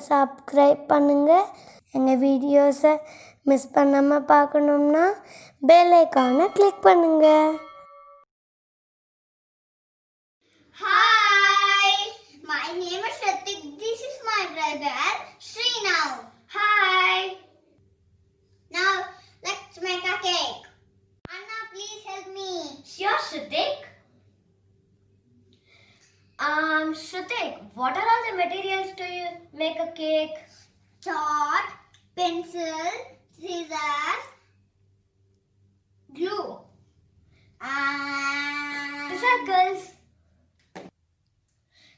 Subscribe பண்ணுங்கள். எங்கள் வீடியோஸை மிஸ் பண்ணாமல் பார்க்கணும்னா பெல் ஐக்கானை கிளிக் பண்ணுங்கள். Hi, my name is Ratik. This is my brother Srinav. Hi. Now let's make a cake. Anna, please help me. Sure, Shrutik. Shrutik, what are all the materials to you make a cake? Chalk, pencil, scissors, glue, and The circles.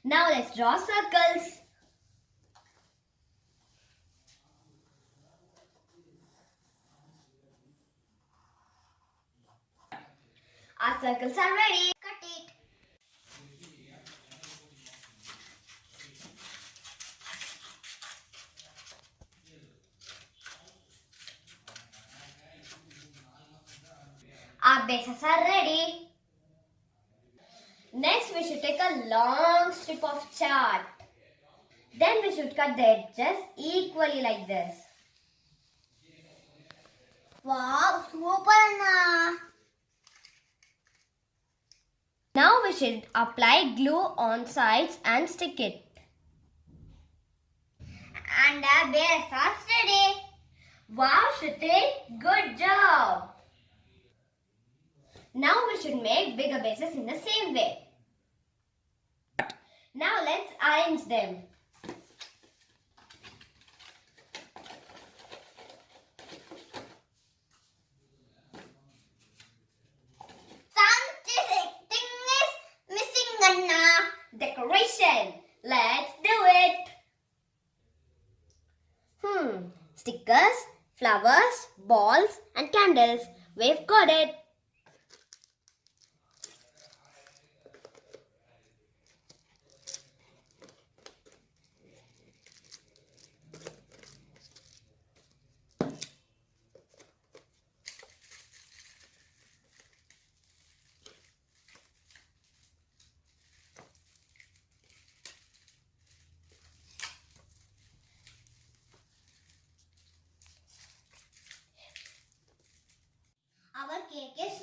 Now let's draw circles. Our circles are ready. cut it. Our bases are ready. Next, we should take a long strip of chart. Then we should cut the edges equally like this. Wow, super Anna. Now we should apply glue on sides and stick it. And our base are ready. Wow, Shrutik, good job! Now we should make bigger bases in the same way. Now let's arrange them. Something is missing, Anna. Decoration. Let's do it. Stickers, flowers, balls and candles. We've got it. Our cake is